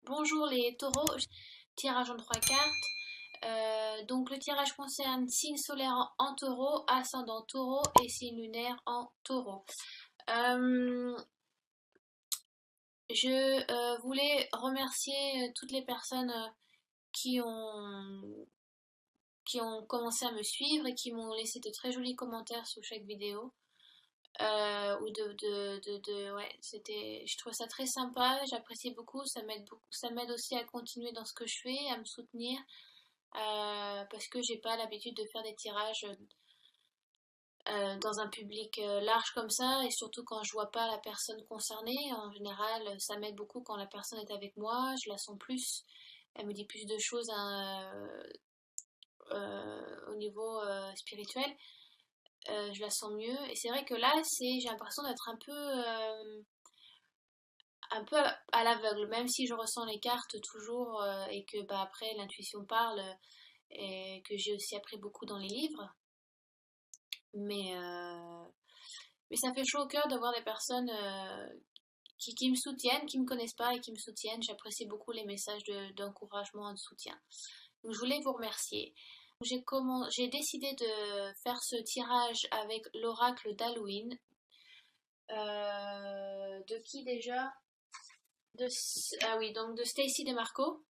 Bonjour les taureaux, tirage en 3 cartes. Donc le tirage concerne signe solaire en taureau, ascendant taureau et signe lunaire en taureau. Euh, je voulais remercier toutes les personnes qui ont, qui ont commencé à me suivre et qui m'ont laissé de très jolis commentaires sous chaque vidéo. Ouais, je trouve ça très sympa, j'apprécie beaucoup, ça m'aide aussi à continuer dans ce que je fais, à me soutenir, parce que j'ai pas l'habitude de faire des tirages dans un public large comme ça, et surtout quand je vois pas la personne concernée. En général, ça m'aide beaucoup quand la personne est avec moi, je la sens plus, elle me dit plus de choses au niveau spirituel. Je la sens mieux. Et c'est vrai que là, j'ai l'impression d'être un peu à l'aveugle, même si je ressens les cartes toujours et que bah, après l'intuition parle et que j'ai aussi appris beaucoup dans les livres. Mais, euh, mais ça fait chaud au cœur d'avoir des personnes qui me soutiennent, qui me connaissent pas et qui me soutiennent. J'apprécie beaucoup les messages d'encouragement et de soutien. Donc je voulais vous remercier. J'ai décidé de faire ce tirage avec l'oracle d'Halloween. De qui déjà? Ah oui, donc de Stacy DeMarco,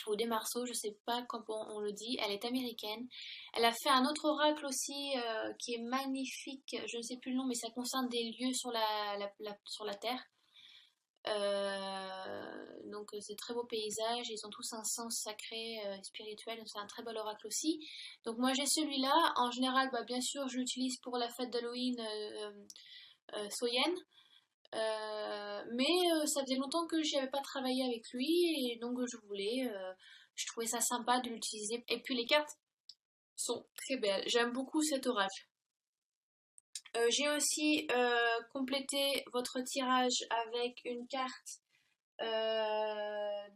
ou DeMarco, je sais pas comment on le dit. Elle est américaine. Elle a fait un autre oracle aussi qui est magnifique. Je ne sais plus le nom, mais ça concerne des lieux sur sur la Terre. Donc c'est très beau paysage, ils ont tous un sens sacré, spirituel, c'est un très bel oracle aussi. Donc moi j'ai celui-là, en général bah, bien sûr je l'utilise pour la fête d'Halloween Soyen. Mais ça faisait longtemps que je n'avais pas travaillé avec lui et donc je trouvais ça sympa de l'utiliser. Et puis les cartes sont très belles, j'aime beaucoup cet oracle. J'ai aussi complété votre tirage avec une carte,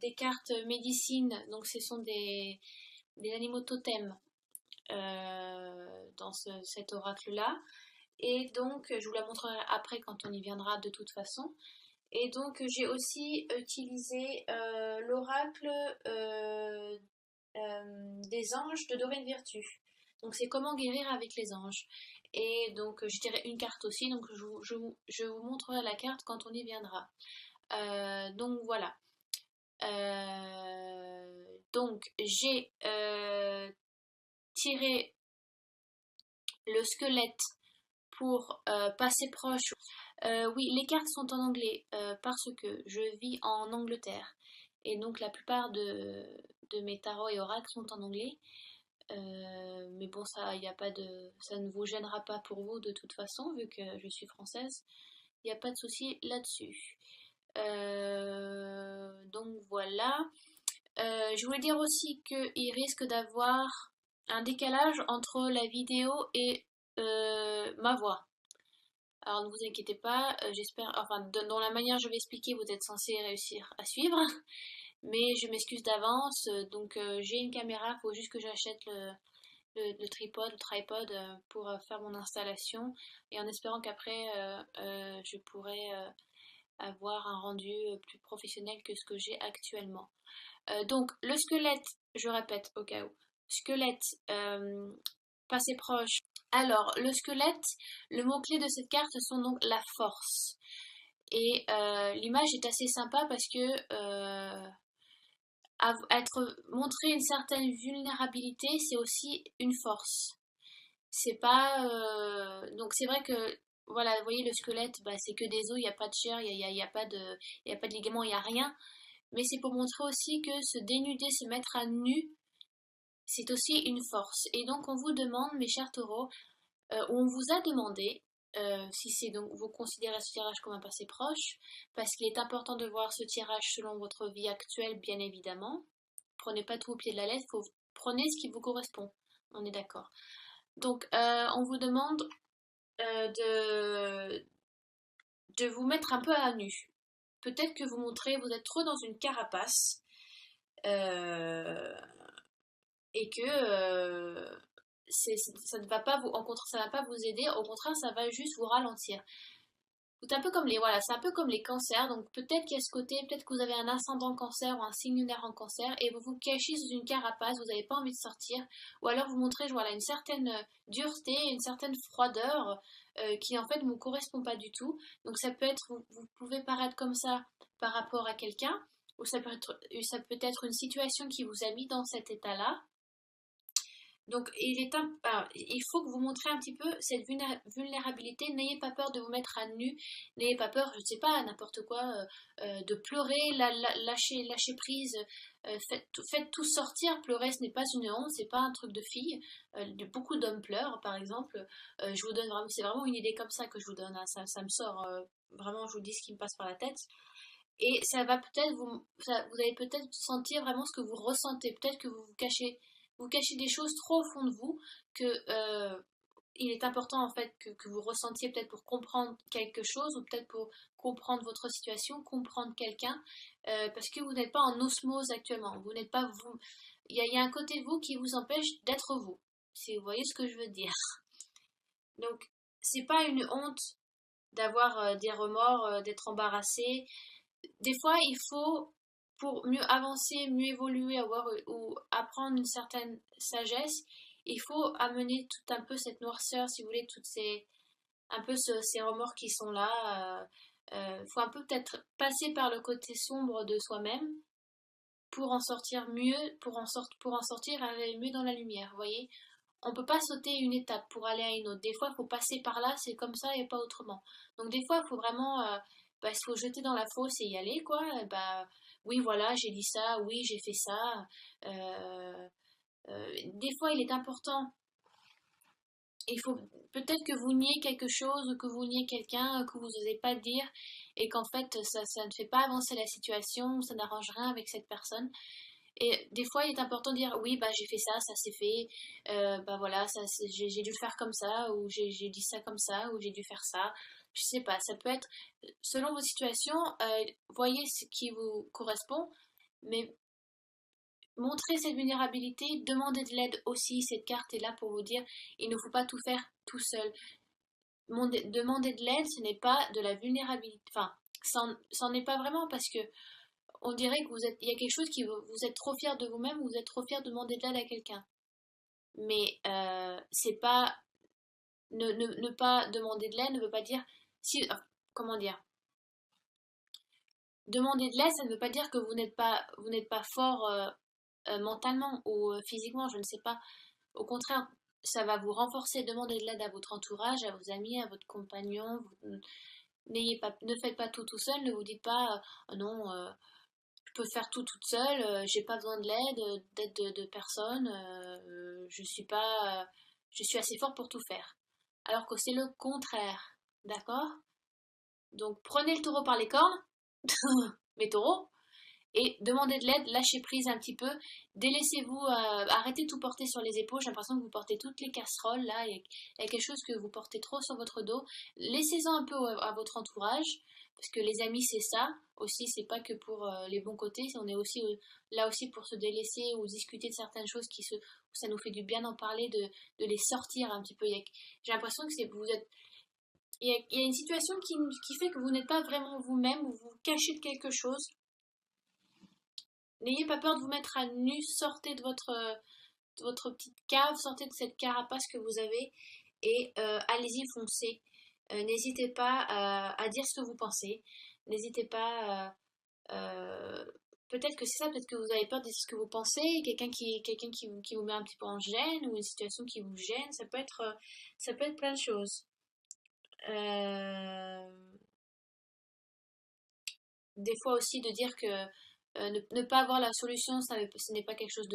des cartes médecine, donc ce sont des animaux totems dans cet oracle-là. Et donc, je vous la montrerai après quand on y viendra de toute façon. Et donc, j'ai aussi utilisé l'oracle des anges de Dorine Virtue. Donc, c'est comment guérir avec les anges. Et donc, je dirais une carte aussi. Donc, je vous montrerai la carte quand on y viendra. Donc, voilà. Donc, j'ai tiré le squelette pour passer proche. Oui, les cartes sont en anglais parce que je vis en Angleterre et donc la plupart de mes tarots et oracles sont en anglais. Mais bon, ça ne vous gênera pas pour vous de toute façon vu que je suis française. Il n'y a pas de souci là-dessus. Donc voilà. Je voulais dire aussi qu'il risque d'avoir un décalage entre la vidéo et ma voix. Alors ne vous inquiétez pas, j'espère, enfin dans la manière dont je vais expliquer, vous êtes censé réussir à suivre, mais je m'excuse d'avance, donc j'ai une caméra, il faut juste que j'achète le tripod pour faire mon installation, et en espérant qu'après je pourrai avoir un rendu plus professionnel que ce que j'ai actuellement. Donc le squelette, je répète au cas où, squelette, passé proche. Alors, le squelette, le mot-clé de cette carte sont donc la force. Et l'image est assez sympa parce que montrer une certaine vulnérabilité, c'est aussi une force. C'est pas. Donc c'est vrai que voilà, vous voyez le squelette, bah, c'est que des os, il n'y a pas de chair, y a pas y a pas de ligaments, il n'y a rien. Mais c'est pour montrer aussi que se dénuder, se mettre à nu, c'est aussi une force. Et donc on vous demande, mes chers taureaux, on vous a demandé si c'est donc vous considérez ce tirage comme un passé proche, parce qu'il est important de voir ce tirage selon votre vie actuelle, bien évidemment. Prenez pas tout au pied de la lettre, prenez ce qui vous correspond. On est d'accord. Donc, on vous demande de vous mettre un peu à nu. Peut-être que vous êtes trop dans une carapace euh, et que ça ne va pas ça va pas vous aider, au contraire, ça va juste vous ralentir. C'est un peu comme les, voilà, c'est un peu comme les cancers, donc peut-être qu'il y a ce côté, peut-être que vous avez un ascendant cancer ou un signe lunaire en cancer, et vous vous cachez sous une carapace, vous n'avez pas envie de sortir, ou alors vous montrez, voilà, une certaine dureté, une certaine froideur, qui en fait ne vous correspond pas du tout. Donc ça peut être, vous pouvez paraître comme ça par rapport à quelqu'un, ou ça peut être une situation qui vous a mis dans cet état-là. Donc, il faut que vous montrez un petit peu cette vulnérabilité. N'ayez pas peur de vous mettre à nu. N'ayez pas peur, je ne sais pas, n'importe quoi, de pleurer, lâcher prise. Faites tout sortir. Pleurer, ce n'est pas une honte, c'est pas un truc de fille. Beaucoup d'hommes pleurent, par exemple. Je vous donne vraiment, c'est vraiment une idée comme ça que je vous donne, hein. Ça me sort vraiment, je vous dis ce qui me passe par la tête. Et ça va peut-être vous allez peut-être sentir vraiment ce que vous ressentez. Peut-être que vous cachez des choses trop au fond de vous que il est important en fait que vous ressentiez peut-être pour comprendre quelque chose ou peut-être pour comprendre votre situation, comprendre quelqu'un, parce que vous n'êtes pas en osmose actuellement. Vous n'êtes pas vous. Il y a un côté de vous qui vous empêche d'être vous. Si vous voyez ce que je veux dire. Donc c'est pas une honte d'avoir des remords, d'être embarrassé. Des fois, il faut, pour mieux avancer, mieux évoluer, ou apprendre une certaine sagesse, il faut amener tout un peu cette noirceur, si vous voulez, un peu ces remords qui sont là. Il faut un peu peut-être passer par le côté sombre de soi-même pour en sortir mieux, pour en sortir aller mieux dans la lumière, vous voyez. On peut pas sauter une étape pour aller à une autre. Des fois, il faut passer par là, c'est comme ça et pas autrement. Donc des fois, il faut vraiment, il faut jeter dans la fosse et y aller, quoi. Oui, voilà, j'ai dit ça, oui, j'ai fait ça. Des fois, il est important. Il faut peut-être que vous niez quelque chose ou que vous niez quelqu'un que vous n'osez pas dire et qu'en fait, ça ne fait pas avancer la situation, ça n'arrange rien avec cette personne. Et des fois, il est important de dire oui, bah j'ai fait ça, ça s'est fait, bah voilà, j'ai dû le faire comme ça, ou j'ai dit ça comme ça, ou j'ai dû faire ça. Je sais pas, ça peut être selon vos situations, voyez ce qui vous correspond, mais montrez cette vulnérabilité, demandez de l'aide aussi. Cette carte est là pour vous dire il ne faut pas tout faire tout seul. Demander de l'aide, ce n'est pas de la vulnérabilité, enfin, c'en est pas vraiment parce que on dirait que il y a quelque chose qui vous êtes trop fier de vous-même, vous êtes trop fier de demander de l'aide à quelqu'un. Mais c'est pas ne pas demander de l'aide ne veut pas dire si comment dire. Demander de l'aide, ça ne veut pas dire que vous n'êtes pas fort mentalement ou physiquement, je ne sais pas. Au contraire, ça va vous renforcer. Demander de l'aide à votre entourage, à vos amis, à votre compagnon. Ne faites pas tout seul. Ne vous dites pas non. Je peux faire tout toute seule, j'ai pas besoin de d'aide de personne, je suis assez fort pour tout faire. Alors que c'est le contraire, d'accord? Donc prenez le taureau par les cornes, mes taureaux, et demandez de l'aide, lâchez prise un petit peu, délaissez-vous, arrêtez de tout porter sur les épaules, j'ai l'impression que vous portez toutes les casseroles là, il y a quelque chose que vous portez trop sur votre dos, laissez-en un peu à votre entourage, parce que les amis c'est ça, aussi c'est pas que pour les bons côtés, on est aussi là aussi pour se délaisser ou discuter de certaines choses où ça nous fait du bien d'en parler, de les sortir un petit peu, j'ai l'impression que il y a une situation qui fait que vous n'êtes pas vraiment vous-même, ou vous cachez de quelque chose. N'ayez pas peur de vous mettre à nu, sortez de votre petite cave, sortez de cette carapace que vous avez et allez-y, foncez. N'hésitez pas à dire ce que vous pensez. N'hésitez pas peut-être que c'est ça, peut-être que vous avez peur de dire ce que vous pensez, qui vous met un petit peu en gêne ou une situation qui vous gêne, ça peut être plein de choses. Euh, des fois aussi de dire que ne pas avoir la solution, ce n'est pas quelque chose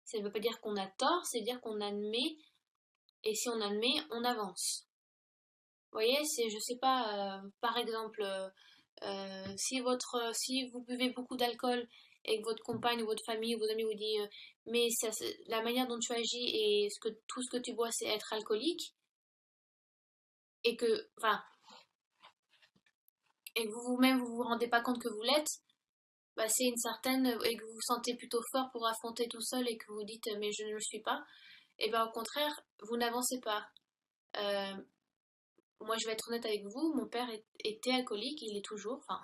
ça ne veut pas dire qu'on a tort, c'est dire qu'on admet, et si on admet, on avance. Vous voyez, je sais pas, par exemple, si vous buvez beaucoup d'alcool et que votre compagne ou votre famille ou vos amis vous dit mais la manière dont tu agis et tout ce que tu bois c'est être alcoolique et que, enfin, et que vous-même vous vous rendez pas compte que vous l'êtes, bah, c'est une certaine, et que vous vous sentez plutôt fort pour affronter tout seul et que vous dites mais je ne le suis pas, et ben au contraire, vous n'avancez pas. Euh, moi je vais être honnête avec vous, mon père était alcoolique, il est toujours, enfin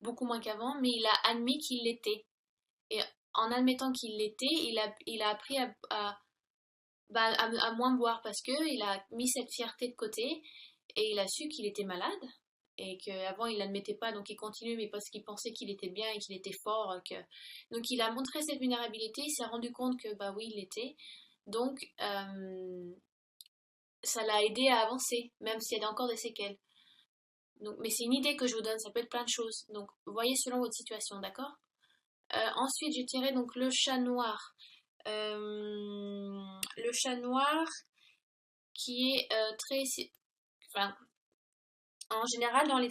beaucoup moins qu'avant, mais il a admis qu'il l'était. Et en admettant qu'il l'était, il a appris à moins boire parce que il a mis cette fierté de côté et il a su qu'il était malade et qu'avant il l'admettait pas, donc il continue, mais parce qu'il pensait qu'il était bien et qu'il était fort. Donc il a montré cette vulnérabilité, il s'est rendu compte que bah oui, il l'était. Donc ça l'a aidé à avancer, même s'il y a encore des séquelles. Donc, mais c'est une idée que je vous donne, ça peut être plein de choses. Donc voyez selon votre situation, d'accord? Ensuite, je dirais donc le chat noir. Le chat noir qui est très... Enfin, en général, dans les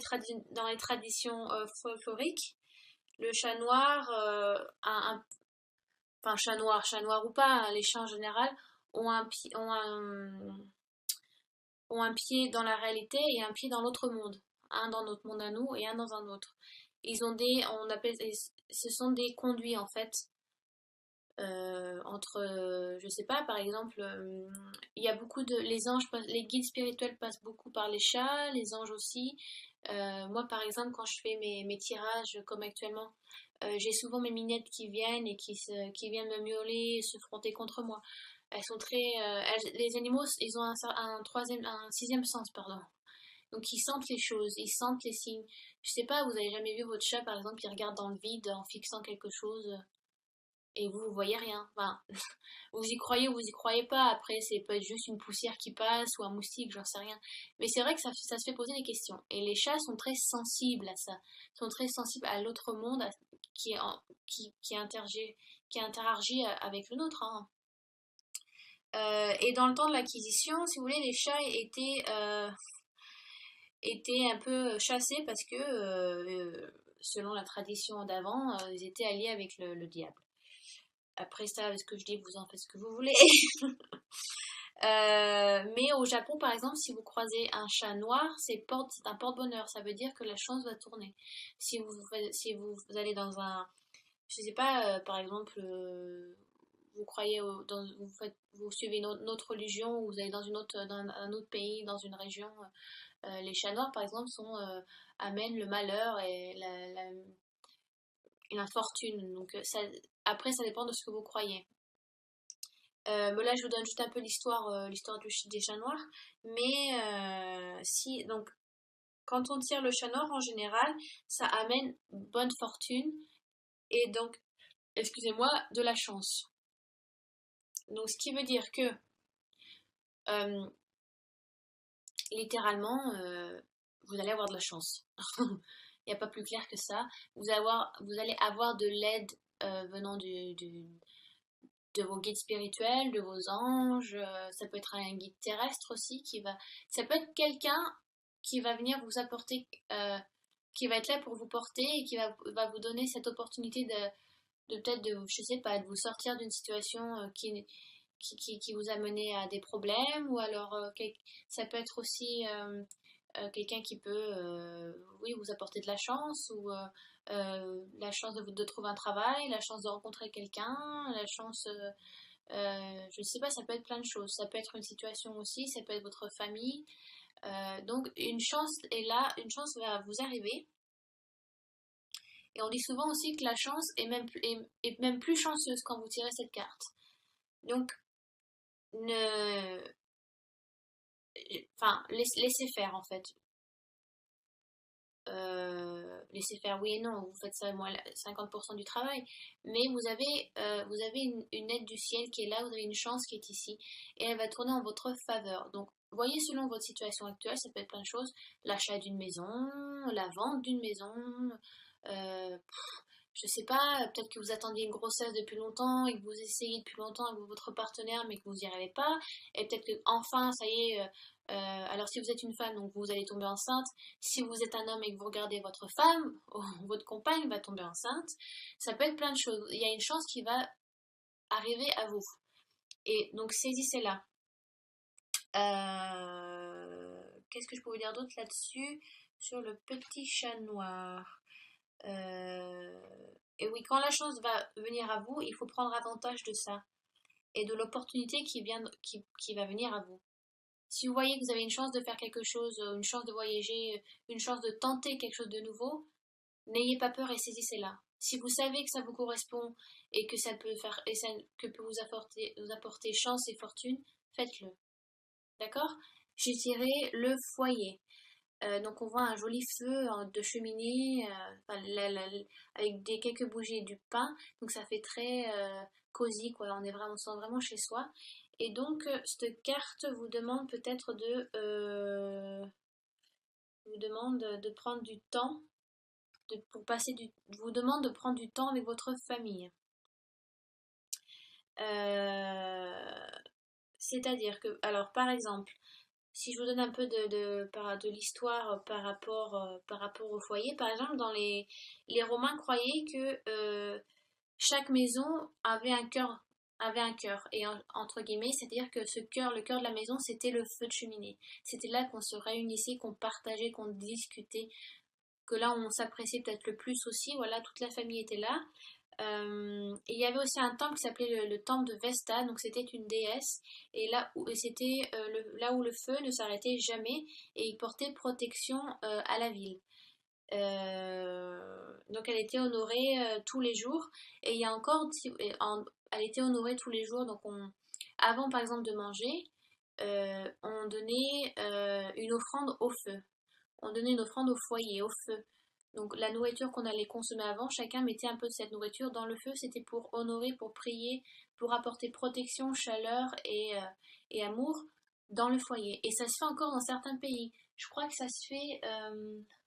traditions folkloriques, le chat noir, enfin chat noir ou pas, hein, les chats en général ont un pied dans la réalité et un pied dans l'autre monde. Un dans notre monde à nous et un dans un autre. Ils ont on appelle, ce sont des conduits en fait entre, je sais pas, par exemple, il y a beaucoup de, les anges, les guides spirituels passent beaucoup par les chats, les anges aussi. Moi, par exemple, quand je fais mes tirages, comme actuellement, j'ai souvent mes minettes qui viennent et qui viennent me miauler, se frotter contre moi. Elles sont très, les animaux, ils ont un sixième sens, pardon. Donc ils sentent les choses, ils sentent les signes. Je sais pas, vous avez jamais vu votre chat, par exemple, qui regarde dans le vide en fixant quelque chose et vous voyez rien. Enfin, vous y croyez ou vous y croyez pas. Après, c'est peut être juste une poussière qui passe ou un moustique, j'en sais rien. Mais c'est vrai que ça se fait poser des questions. Et les chats sont très sensibles à ça. Sont très sensibles à l'autre monde qui, est qui interagit avec le nôtre, hein. Et dans le temps de l'acquisition, si vous voulez, les chats étaient un peu chassés parce que, selon la tradition d'avant, ils étaient alliés avec le diable. Après ça, ce que je dis, vous en faites ce que vous voulez. Mais au Japon, par exemple, si vous croisez un chat noir, c'est un porte-bonheur. Ça veut dire que la chance va tourner. Si vous allez dans un, je sais pas, par exemple, vous croyez vous suivez une autre religion, ou vous allez dans un autre pays, dans une région, les chats noirs, par exemple, amènent le malheur et l'infortune. Donc après, ça dépend de ce que vous croyez. Mais là, je vous donne juste un peu l'histoire des chats noirs. Mais si, donc, quand on tire le chat noir en général, ça amène bonne fortune et donc, excusez-moi, de la chance. Donc, ce qui veut dire que, euh, littéralement, vous allez avoir de la chance. Il n'y a pas plus clair que ça. Vous allez avoir de l'aide venant de vos guides spirituels, de vos anges. Ça peut être un guide terrestre aussi ça peut être quelqu'un qui va venir vous apporter, qui va être là pour vous porter et va vous donner cette opportunité de peut-être je sais pas, de vous sortir d'une situation qui vous a mené à des problèmes, ou alors ça peut être aussi quelqu'un qui peut oui, vous apporter de la chance, ou la chance de trouver un travail, la chance de rencontrer quelqu'un, la chance, je sais pas, ça peut être plein de choses. Ça peut être une situation aussi, ça peut être votre famille. Donc une chance est là, une chance va vous arriver. Et on dit souvent aussi que la chance est même plus chanceuse quand vous tirez cette carte. Donc, ne, enfin, laissez faire en fait. Laissez faire oui et non, vous faites ça moi 50% du travail, mais vous avez une aide du ciel qui est là, vous avez une chance qui est ici et elle va tourner en votre faveur. Donc voyez selon votre situation actuelle, ça peut être plein de choses, l'achat d'une maison, la vente d'une maison, euh, je sais pas, peut-être que vous attendiez une grossesse depuis longtemps et que vous essayez depuis longtemps avec votre partenaire mais que vous n'y arrivez pas, et peut-être que enfin ça y est, alors si vous êtes une femme, donc vous allez tomber enceinte. Si vous êtes un homme et que vous regardez votre femme, votre compagne va tomber enceinte. Ça peut être plein de choses. Il y a une chance qui va arriver à vous. Et donc saisissez-la. Qu'est-ce que je peux vous dire d'autre là-dessus sur le petit chat noir? Et oui, quand la chance va venir à vous, il faut prendre avantage de ça et de l'opportunité qui va venir à vous. Si vous voyez que vous avez une chance de faire quelque chose, une chance de voyager, une chance de tenter quelque chose de nouveau, n'ayez pas peur et saisissez-la. Si vous savez que ça vous correspond et que ça peut faire et ça que peut vous apporter chance et fortune, faites-le. D'accord? J'ai tiré le foyer. Donc on voit un joli feu de cheminée enfin, avec quelques bougies et du pain. Donc ça fait très cosy quoi. On se sent vraiment chez soi. Et donc cette carte vous demande peut-être vous demande de prendre du temps vous demande de prendre du temps avec votre famille. Euh, C'est-à-dire que, alors par exemple, si je vous donne un peu de l'histoire par rapport au foyer, par exemple, les Romains croyaient que chaque maison avait un cœur, et entre guillemets, c'est-à-dire que ce cœur, le cœur de la maison, c'était le feu de cheminée. C'était là qu'on se réunissait, qu'on partageait, qu'on discutait, que là on s'appréciait peut-être le plus aussi. Voilà, toute la famille était là. Et il y avait aussi un temple qui s'appelait le temple de Vesta, donc c'était une déesse, et c'était là où le feu ne s'arrêtait jamais, et il portait protection à la ville. Donc elle était honorée tous les jours, et il y a encore, elle était honorée tous les jours, donc avant par exemple de manger, on donnait une offrande au feu, on donnait une offrande au foyer, au feu. Donc la nourriture qu'on allait consommer avant, chacun mettait un peu de cette nourriture dans le feu. C'était pour honorer, pour prier, pour apporter protection, chaleur et amour dans le foyer. Et ça se fait encore dans certains pays. Je crois que ça se fait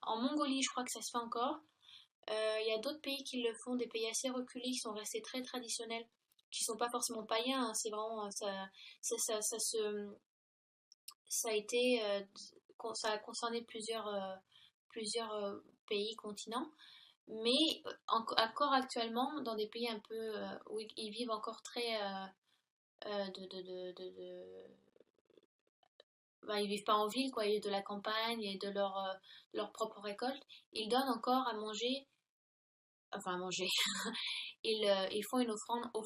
en Mongolie, je crois que ça se fait encore. Il y a d'autres pays qui le font, des pays assez reculés qui sont restés très traditionnels, qui sont pas forcément païens. Hein, c'est vraiment ça a été ça a concerné plusieurs pays, continents, mais encore actuellement, dans des pays un peu où ils vivent encore très bah, ils vivent pas en ville, quoi, ils vivent de la campagne et de leur propre récolte, ils donnent encore à manger, enfin à manger, ils font une offrande au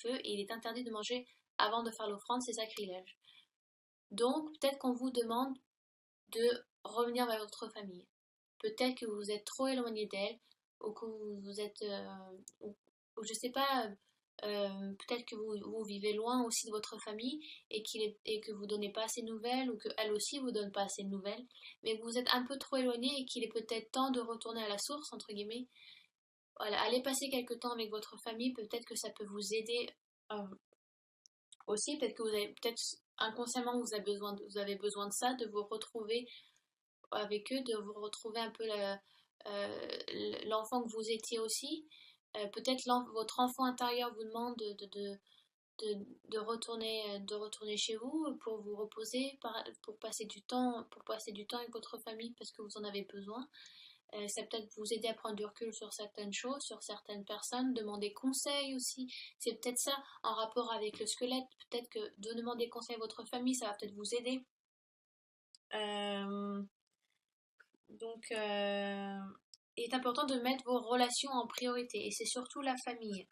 feu, et il est interdit de manger avant de faire l'offrande, c'est sacrilège. Donc peut-être qu'on vous demande de revenir vers votre famille. Peut-être que vous êtes trop éloigné d'elle, ou que vous êtes, ou je sais pas, peut-être que vous vivez loin aussi de votre famille, et que vous donnez pas assez de nouvelles, ou qu'elle aussi vous donne pas assez de nouvelles, mais que vous êtes un peu trop éloigné et qu'il est peut-être temps de retourner à la source, entre guillemets. Voilà, allez passer quelques temps avec votre famille, peut-être que ça peut vous aider euh, aussi, peut-être que peut-être inconsciemment vous avez besoin de ça, de vous retrouver avec eux, de vous retrouver un peu l'enfant que vous étiez aussi. Peut-être votre enfant intérieur vous demande de retourner chez vous pour vous reposer, pour passer du temps avec votre famille parce que vous en avez besoin. Ça peut être vous aider à prendre du recul sur certaines choses, sur certaines personnes, demander conseil aussi. C'est peut-être ça en rapport avec le squelette. Peut-être que de demander conseil à votre famille, ça va peut-être vous aider. Euh, Donc, il est important de mettre vos relations en priorité, et c'est surtout la famille.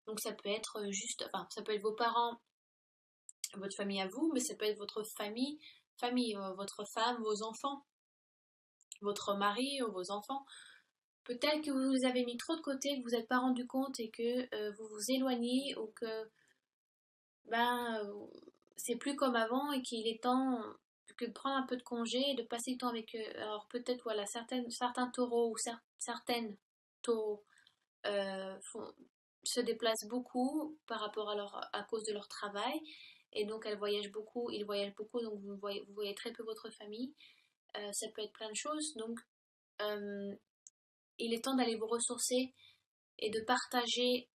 Donc, ça peut être enfin, ça peut être vos parents, votre famille à vous, mais ça peut être votre famille, votre femme, vos enfants, votre mari ou vos enfants. Peut-être que vous avez mis trop de côté, que vous n'êtes pas rendu compte et que vous vous éloignez, ou que ben, c'est plus comme avant et qu'il est temps que de prendre un peu de congé et de passer du temps avec eux. Alors peut-être voilà, certains taureaux ou certaines taureaux font, se déplacent beaucoup par rapport à cause de leur travail, et donc ils voyagent beaucoup, donc vous voyez très peu votre famille. Ça peut être plein de choses, donc euh, il est temps d'aller vous ressourcer et de partager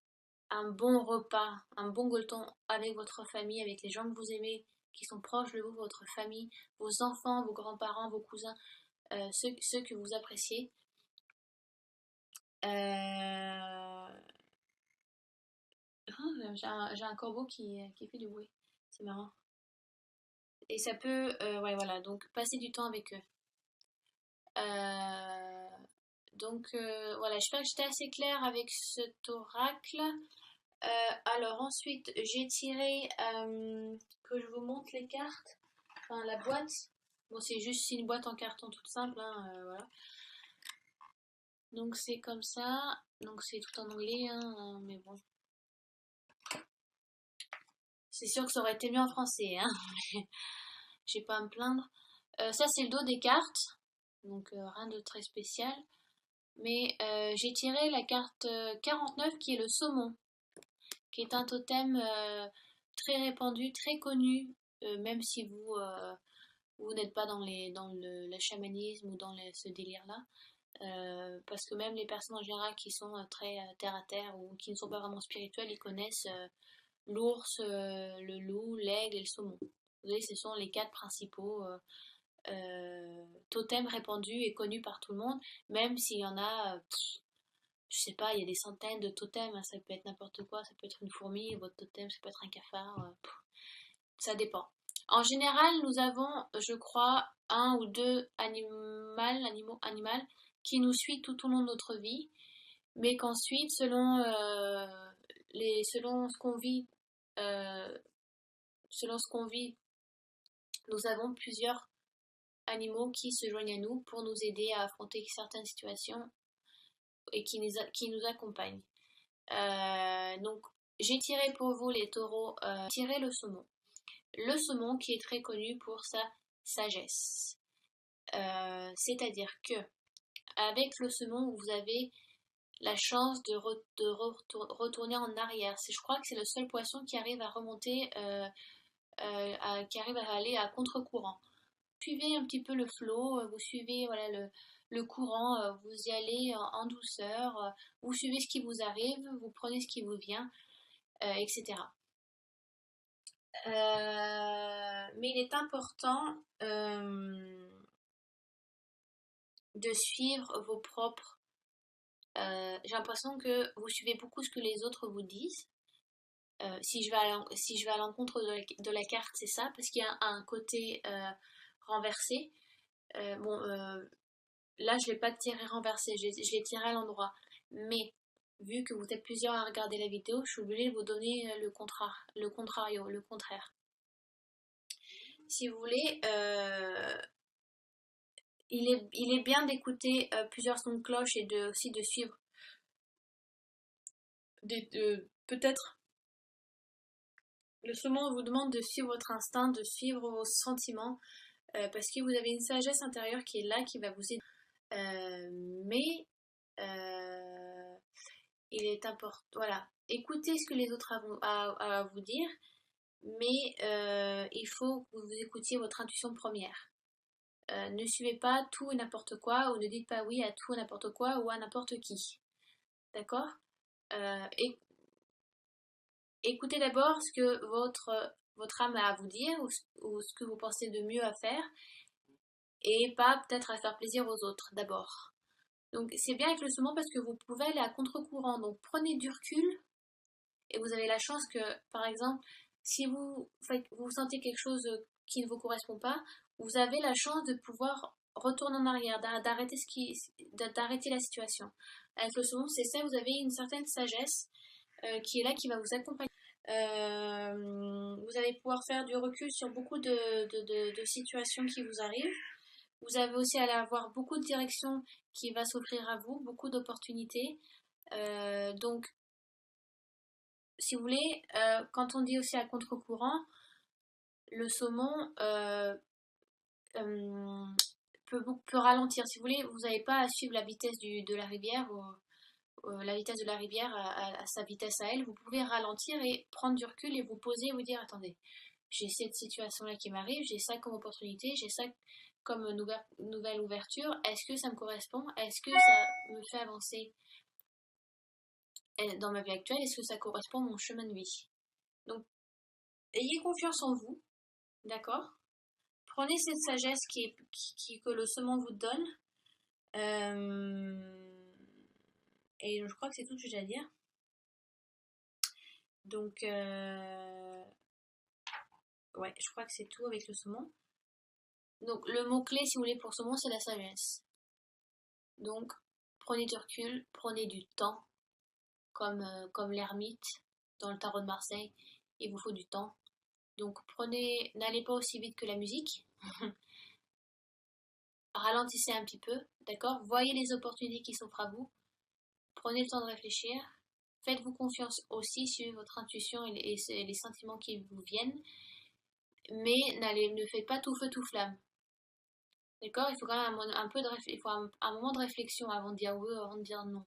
un bon repas, un bon gueuleton avec votre famille, avec les gens que vous aimez, qui sont proches de vous, votre famille, vos enfants, vos grands-parents, vos cousins, ceux que vous appréciez. J'ai un corbeau qui fait du bruit. C'est marrant. Et ça peut, ouais, voilà, donc passer du temps avec eux. Euh, voilà, j'espère que j'étais assez claire avec cet oracle. Alors ensuite, j'ai tiré, que je vous montre les cartes. Enfin, la boîte, bon, c'est juste une boîte en carton toute simple, hein, voilà. Donc c'est comme ça, donc c'est tout en anglais, hein, mais bon. C'est sûr que ça aurait été mieux en français, hein. J'ai pas à me plaindre. Ça, c'est le dos des cartes, donc rien de très spécial. Mais j'ai tiré la carte 49 qui est le saumon, qui est un totem très répandu, très connu, même si vous n'êtes pas le chamanisme ou dans ce délire-là. Parce que même les personnes en général qui sont très terre à terre ou qui ne sont pas vraiment spirituelles, ils connaissent l'ours, le loup, l'aigle et le saumon. Vous voyez, ce sont les quatre principaux totems répandus et connus par tout le monde, même s'il y en a, je sais pas, il y a des centaines de totems, hein, ça peut être n'importe quoi, ça peut être une fourmi, votre totem, ça peut être un cafard, ça dépend. En général, nous avons, je crois, un ou deux animaux qui nous suivent tout au long de notre vie, mais qu'ensuite, selon euh, selon ce qu'on vit, nous avons plusieurs animaux qui se joignent à nous pour nous aider à affronter certaines situations et qui nous accompagnent. Donc, j'ai tiré pour vous les taureaux, tiré le saumon. Le saumon qui est très connu pour sa sagesse. C'est-à-dire que avec le saumon, vous avez la chance retourner en arrière. Je crois que c'est le seul poisson qui arrive à remonter, qui arrive à aller à contre-courant. Suivez un petit peu le flot, vous suivez voilà, le courant, vous y allez en douceur, vous suivez ce qui vous arrive, vous prenez ce qui vous vient, etc. Mais il est important de suivre vos propres. J'ai l'impression que vous suivez beaucoup ce que les autres vous disent. Si je vais à l'encontre de la carte, c'est ça, parce qu'il y a un côté renversé. Bon, là, je ne l'ai pas tiré renversé, je l'ai tiré à l'endroit. Mais vu que vous êtes plusieurs à regarder la vidéo, je suis obligée de vous donner le contrario, le contraire. Si vous voulez, il est bien d'écouter plusieurs sons de cloche et aussi de suivre peut-être le saumon vous demande de suivre votre instinct, de suivre vos sentiments, parce que vous avez une sagesse intérieure qui est là, qui va vous aider. Mais il est important, voilà, écoutez ce que les autres ont à vous dire, mais il faut que vous écoutiez votre intuition première. Ne suivez pas tout et n'importe quoi, ou ne dites pas oui à tout et n'importe quoi, ou à n'importe qui. D'accord? Et écoutez d'abord ce que votre âme a à vous dire, ou ce que vous pensez de mieux à faire, et pas peut-être à faire plaisir aux autres d'abord. Donc c'est bien avec le saumon parce que vous pouvez aller à contre-courant, donc prenez du recul, et vous avez la chance que, par exemple, si vous sentez quelque chose qui ne vous correspond pas, vous avez la chance de pouvoir retourner en arrière, d'arrêter la situation. Avec le saumon, c'est ça, vous avez une certaine sagesse qui est là, qui va vous accompagner. Vous allez pouvoir faire du recul sur beaucoup de situations qui vous arrivent. Vous avez aussi à avoir beaucoup de directions qui va s'offrir à vous, beaucoup d'opportunités. Donc, si vous voulez, quand on dit aussi à contre-courant, le saumon euh, peut ralentir. Si vous voulez, vous n'avez pas à suivre la vitesse de la rivière la vitesse de la rivière à sa vitesse à elle. Vous pouvez ralentir et prendre du recul et vous poser et vous dire attendez, j'ai cette situation-là qui m'arrive, j'ai ça comme opportunité, j'ai ça comme nouvelle ouverture. Est-ce que ça me correspond? Est-ce que ça me fait avancer dans ma vie actuelle? Est-ce que ça correspond à mon chemin de vie? Donc, ayez confiance en vous, d'accord? Prenez cette sagesse que le saumon vous donne. Et je crois que c'est tout ce que j'ai à dire. Donc, ouais, je crois que c'est tout avec le saumon. Donc, le mot-clé, si vous voulez, pour saumon, c'est la sagesse. Donc, prenez du recul, prenez du temps, comme l'ermite dans le tarot de Marseille. Il vous faut du temps. Donc n'allez pas aussi vite que la musique. Ralentissez un petit peu, d'accord? Voyez les opportunités qui s'offrent à vous. Prenez le temps de réfléchir. Faites-vous confiance aussi sur votre intuition et les sentiments qui vous viennent. Mais ne faites pas tout feu tout flamme. D'accord? Il faut quand même il faut un moment de réflexion avant de dire oui, avant de dire non.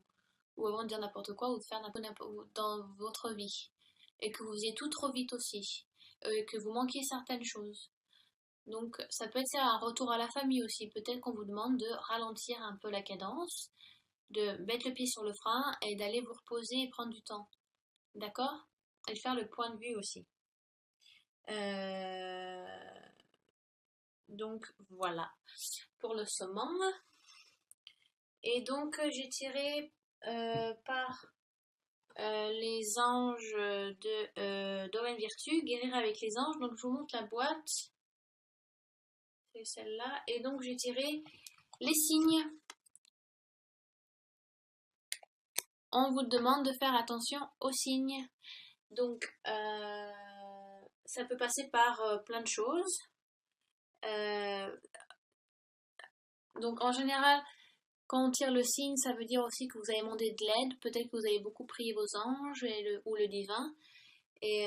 Ou avant de dire n'importe quoi ou de faire n'importe dans votre vie. Et que vous ayez tout trop vite aussi. Que vous manquiez certaines choses. Donc ça peut être ça, un retour à la famille aussi. Peut-être qu'on vous demande de ralentir un peu la cadence, de mettre le pied sur le frein et d'aller vous reposer et prendre du temps. D'accord? Et de faire le point de vue aussi. Donc voilà pour le summum. Et donc j'ai tiré par les anges de Domaine Virtue, guérir avec les anges. Donc je vous montre la boîte. C'est celle-là. Et donc j'ai tiré les signes. On vous demande de faire attention aux signes. Donc ça peut passer par plein de choses. Donc en général, quand on tire le signe, ça veut dire aussi que vous avez demandé de l'aide. Peut-être que vous avez beaucoup prié vos anges ou le divin. Et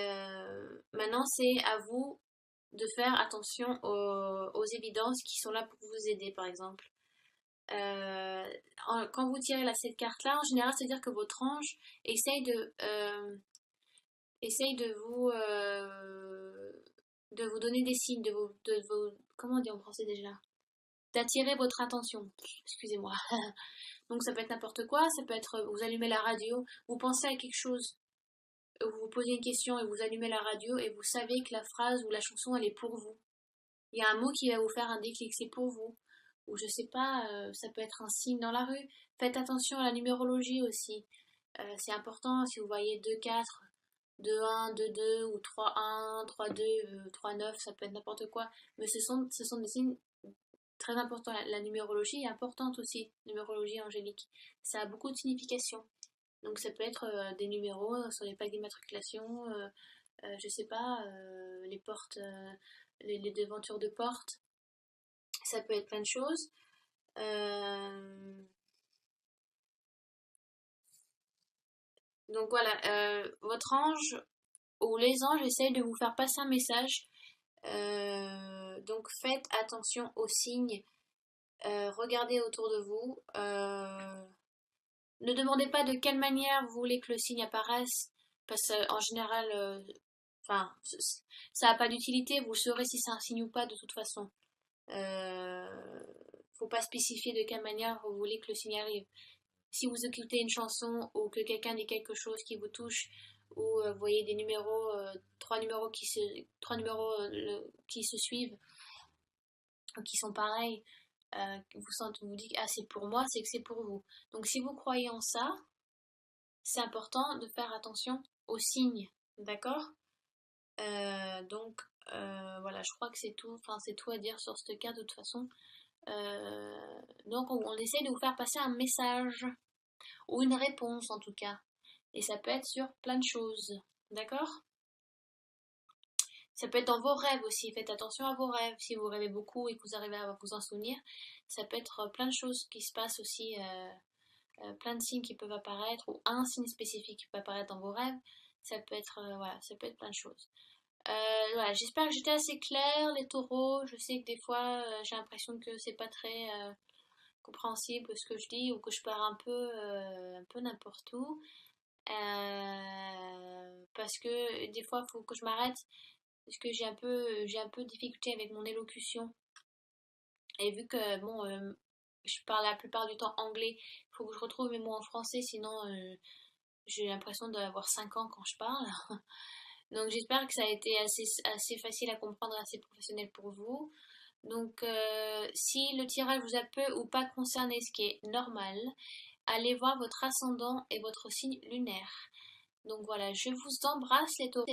maintenant, c'est à vous de faire attention aux évidences qui sont là pour vous aider, par exemple. Quand vous tirez cette carte-là, en général, c'est-à-dire que votre ange essaye de vous donner des signes, comment on dit en français déjà? D'attirer votre attention. Excusez-moi. Donc ça peut être n'importe quoi, ça peut être vous allumez la radio, vous pensez à quelque chose, vous vous posez une question et vous allumez la radio et vous savez que la phrase ou la chanson elle est pour vous. Il y a un mot qui va vous faire un déclic, c'est pour vous. Ou je sais pas, ça peut être un signe dans la rue. Faites attention à la numérologie aussi. C'est important si vous voyez 2-4, 2-1, 2-2 ou 3-1, 3-2, 3-9, ça peut être n'importe quoi. Mais ce sont des signes très importants. La numérologie est importante aussi, numérologie angélique. Ça a beaucoup de signification. Donc ça peut être des numéros sur les plaques d'immatriculation, je sais pas, les portes, les devantures de portes. Ça peut être plein de choses. Donc voilà, votre ange ou les anges essayent de vous faire passer un message. Donc faites attention aux signes. Regardez autour de vous. Ne demandez pas de quelle manière vous voulez que le signe apparaisse. Parce qu'en général, enfin, ça n'a pas d'utilité. Vous saurez si c'est un signe ou pas de toute façon. Faut pas spécifier de quelle manière vous voulez que le signe arrive. Si vous écoutez une chanson ou que quelqu'un dit quelque chose qui vous touche ou vous voyez des numéros, trois numéros qui se suivent, qui sont pareils, vous dites ah c'est pour moi, c'est que c'est pour vous. Donc si vous croyez en ça, c'est important de faire attention aux signes, d'accord? Donc voilà, je crois que c'est tout. Enfin c'est tout à dire sur ce cas de toute façon. Donc on essaie de vous faire passer un message ou une réponse en tout cas. Et ça peut être sur plein de choses. D'accord? Ça peut être dans vos rêves aussi. Faites attention à vos rêves. Si vous rêvez beaucoup et que vous arrivez à vous en souvenir, ça peut être plein de choses qui se passent aussi. Plein de signes qui peuvent apparaître ou un signe spécifique qui peut apparaître dans vos rêves. Ça peut être, voilà, ça peut être plein de choses. Voilà, j'espère que j'étais assez claire, les taureaux. Je sais que des fois, j'ai l'impression que c'est pas très compréhensible ce que je dis ou que je pars un peu n'importe où. Parce que des fois, il faut que je m'arrête parce que j'ai un peu de difficulté avec mon élocution. Et vu que, bon, je parle la plupart du temps anglais, il faut que je retrouve mes mots en français, sinon j'ai l'impression d'avoir 5 ans quand je parle. Donc j'espère que ça a été assez facile à comprendre, assez professionnel pour vous. Donc si le tirage vous a peu ou pas concerné, ce qui est normal, allez voir votre ascendant et votre signe lunaire. Donc voilà, je vous embrasse les taureaux.